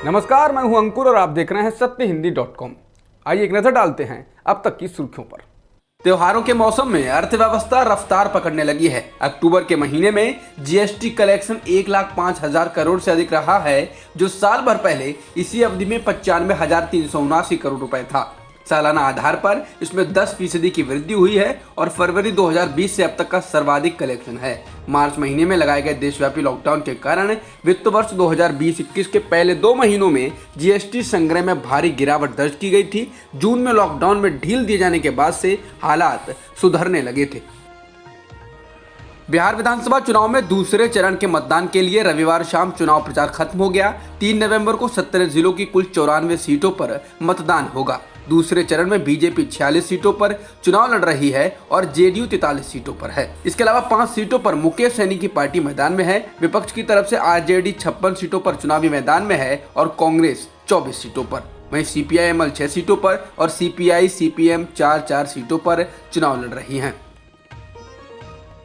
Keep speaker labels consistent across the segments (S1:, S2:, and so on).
S1: नमस्कार, मैं हूं अंकुर और आप देख रहे हैं सत्यहिंदी.com। आइए एक नजर डालते हैं अब तक की सुर्खियों पर। त्योहारों के मौसम में अर्थव्यवस्था रफ्तार पकड़ने लगी है। अक्टूबर के महीने में जीएसटी कलेक्शन 1,05,000 करोड़ से अधिक रहा है, जो साल भर पहले इसी अवधि में 95,379 करोड़ रुपए था। सालाना आधार पर इसमें 10% की वृद्धि हुई है और फरवरी 2020 से अब तक का सर्वाधिक कलेक्शन है। मार्च महीने में लगाए गए देशव्यापी लॉकडाउन के कारण वित्त वर्ष 2020-21 के पहले 2 महीनों में जीएसटी संग्रह में भारी गिरावट दर्ज की गई थी। जून में लॉकडाउन में ढील दिए जाने के बाद से हालात सुधरने लगे थे। बिहार विधानसभा चुनाव में दूसरे चरण के मतदान के लिए रविवार शाम चुनाव प्रचार खत्म हो गया। 3 नवंबर को 17 जिलों की कुल 94 सीटों पर मतदान होगा। दूसरे चरण में बीजेपी 46 सीटों पर चुनाव लड़ रही है और जेडीयू 43 सीटों पर है। इसके अलावा 5 सीटों पर मुकेश सहनी की पार्टी मैदान में है। विपक्ष की तरफ से आरजेडी 56 सीटों पर चुनावी मैदान में है और कांग्रेस 24 सीटों पर। वहीं सीपीआई-एमएल 6 सीटों पर और सीपीआई सीपीएम 4 सीटों पर चुनाव लड़ रही हैं।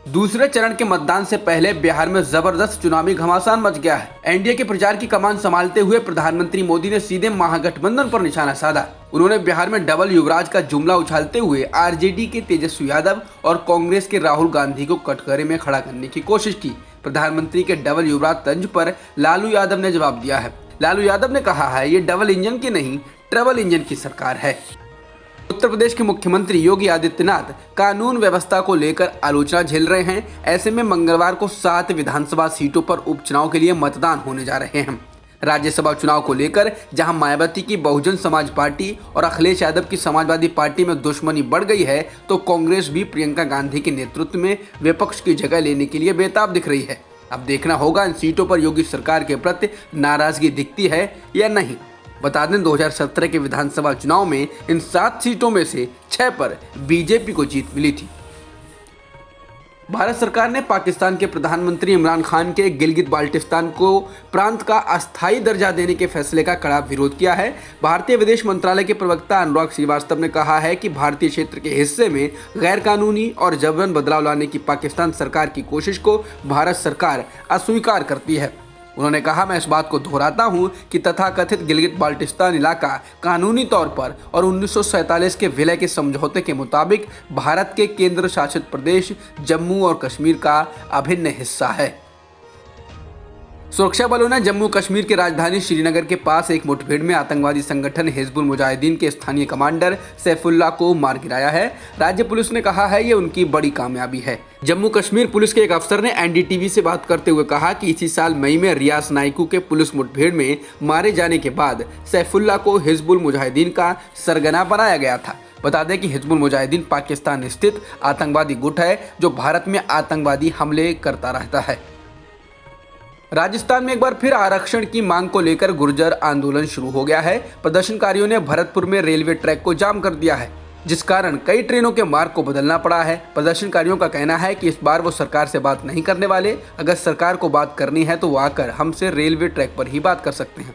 S1: दूसरे चरण के मतदान से पहले बिहार में जबरदस्त चुनावी घमासान मच गया है। एनडीए के प्रचार की कमान संभालते हुए प्रधानमंत्री मोदी ने सीधे महागठबंधन पर निशाना साधा। उन्होंने बिहार में डबल युवराज का जुमला उछालते हुए आरजेडी के तेजस्वी यादव और कांग्रेस के राहुल गांधी को कटघरे में खड़ा करने की कोशिश की। प्रधानमंत्री के डबल युवराज तंज पर लालू यादव ने जवाब दिया है। लालू यादव ने कहा है, ये डबल इंजन की नहीं, ट्रबल इंजन की सरकार है। उत्तर प्रदेश के मुख्यमंत्री योगी आदित्यनाथ कानून व्यवस्था को लेकर आलोचना झेल रहे हैं। ऐसे में मंगलवार को 7 विधानसभा सीटों पर उपचुनाव के लिए मतदान होने जा रहे हैं। राज्यसभा चुनाव को लेकर जहां मायावती की बहुजन समाज पार्टी और अखिलेश यादव की समाजवादी पार्टी में दुश्मनी बढ़ गई है, तो कांग्रेस भी प्रियंका गांधी के नेतृत्व में विपक्ष की जगह लेने के लिए बेताब दिख रही है। अब देखना होगा इन सीटों पर योगी सरकार के प्रति नाराजगी दिखती है या नहीं। बता दें, 2017 के विधानसभा चुनाव में इन 7 सीटों में से 6 पर बीजेपी को जीत मिली थी। भारत सरकार ने पाकिस्तान के प्रधानमंत्री इमरान खान के गिलगित बाल्टिस्तान को प्रांत का अस्थायी दर्जा देने के फैसले का कड़ा विरोध किया है। भारतीय विदेश मंत्रालय के प्रवक्ता अनुराग श्रीवास्तव ने कहा है कि भारतीय क्षेत्र के हिस्से में गैर कानूनी और जबरन बदलाव लाने की पाकिस्तान सरकार की कोशिश को भारत सरकार अस्वीकार करती है। उन्होंने कहा, मैं इस बात को दोहराता हूं कि तथाकथित गिलगित बाल्टिस्तान इलाका कानूनी तौर पर और 1947 के विलय के समझौते के मुताबिक भारत के केंद्र शासित प्रदेश जम्मू और कश्मीर का अभिन्न हिस्सा है। सुरक्षा बलों ने जम्मू कश्मीर की राजधानी श्रीनगर के पास एक मुठभेड़ में आतंकवादी संगठन हिजबुल मुजाहिदीन के स्थानीय कमांडर सैफुल्लाह को मार गिराया है। राज्य पुलिस ने कहा है, ये उनकी बड़ी कामयाबी है। जम्मू कश्मीर पुलिस के एक अफसर ने एनडीटीवी से बात करते हुए कहा कि इसी साल मई में रियास नाइकू के पुलिस मुठभेड़ में मारे जाने के बाद सैफुल्लाह को हिजबुल मुजाहिदीन का सरगना बनाया गया था। बता दें कि हिजबुल मुजाहिदीन पाकिस्तान स्थित आतंकवादी गुट है जो भारत में आतंकवादी हमले करता रहता है। राजस्थान में एक बार फिर आरक्षण की मांग को लेकर गुर्जर आंदोलन शुरू हो गया है। प्रदर्शनकारियों ने भरतपुर में रेलवे ट्रैक को जाम कर दिया है, जिस कारण कई ट्रेनों के मार्ग को बदलना पड़ा है। प्रदर्शनकारियों का कहना है कि इस बार वो सरकार से बात नहीं करने वाले। अगर सरकार को बात करनी है तो वो आकर हमसे रेलवे ट्रैक पर ही बात कर सकते हैं।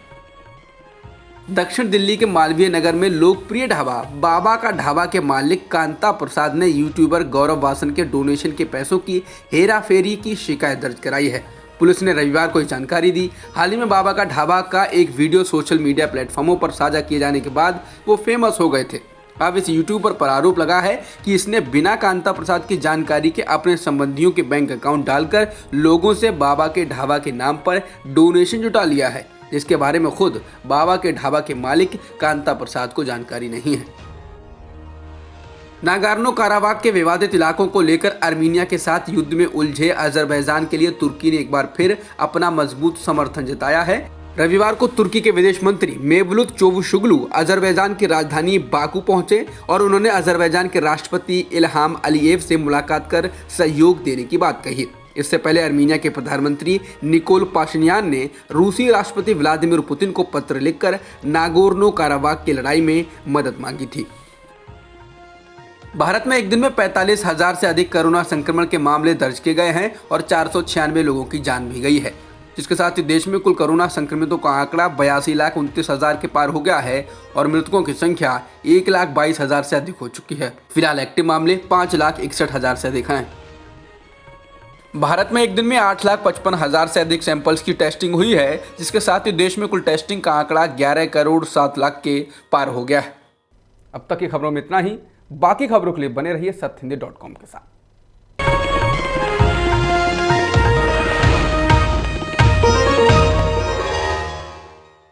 S1: दक्षिण दिल्ली के मालवीय नगर में लोकप्रिय ढाबा बाबा का ढाबा के मालिक कांता प्रसाद ने यूट्यूबर गौरव वासन के डोनेशन के पैसों की हेराफेरी की शिकायत दर्ज कराई है। पुलिस ने रविवार को जानकारी दी। हाल ही में बाबा का ढाबा का एक वीडियो सोशल मीडिया प्लेटफॉर्मों पर साझा किए जाने के बाद वो फेमस हो गए थे। अब इस यूट्यूबर पर आरोप लगा है कि इसने बिना कांता प्रसाद की जानकारी के अपने संबंधियों के बैंक अकाउंट डालकर लोगों से बाबा के ढाबा के नाम पर डोनेशन जुटा लिया है, जिसके बारे में खुद बाबा के ढाबा के मालिक कांता प्रसाद को जानकारी नहीं है। नागोर्नो काराबाख के विवादित इलाकों को लेकर आर्मीनिया के साथ युद्ध में उलझे अजरबैजान के लिए तुर्की ने एक बार फिर अपना मजबूत समर्थन जताया है। रविवार को तुर्की के विदेश मंत्री मेवलुत चोवुशुगलू अजरबैजान की राजधानी बाकू पहुंचे और उन्होंने अजरबैजान के राष्ट्रपति इल्हाम अलीयेव से मुलाकात कर सहयोग देने की बात कही। इससे पहले आर्मीनिया के प्रधानमंत्री निकोल पाशिन्यान ने रूसी राष्ट्रपति व्लादिमीर पुतिन को पत्र लिखकर नागोर्नो काराबाख की लड़ाई में मदद मांगी थी। भारत में एक दिन में 45,000 से अधिक कोरोना संक्रमण के मामले दर्ज किए गए हैं और 496 लोगों की जान भी गई है, जिसके साथ ही देश में कुल कोरोना संक्रमितों का आंकड़ा 82,29,000 के पार हो गया है और मृतकों की संख्या 1,22,000 से अधिक हो चुकी है। फिलहाल एक्टिव मामले 5,61,000 से अधिक हैं। भारत में एक दिन में 8,55,000 से अधिक सैंपल्स की टेस्टिंग हुई है, जिसके साथ ही देश में कुल टेस्टिंग का आंकड़ा 11 करोड़ 7 लाख के पार हो गया है। अब तक की खबरों में इतना ही। बाकी खबरों के लिए बने रहिए सत्यहिंदी.com के साथ।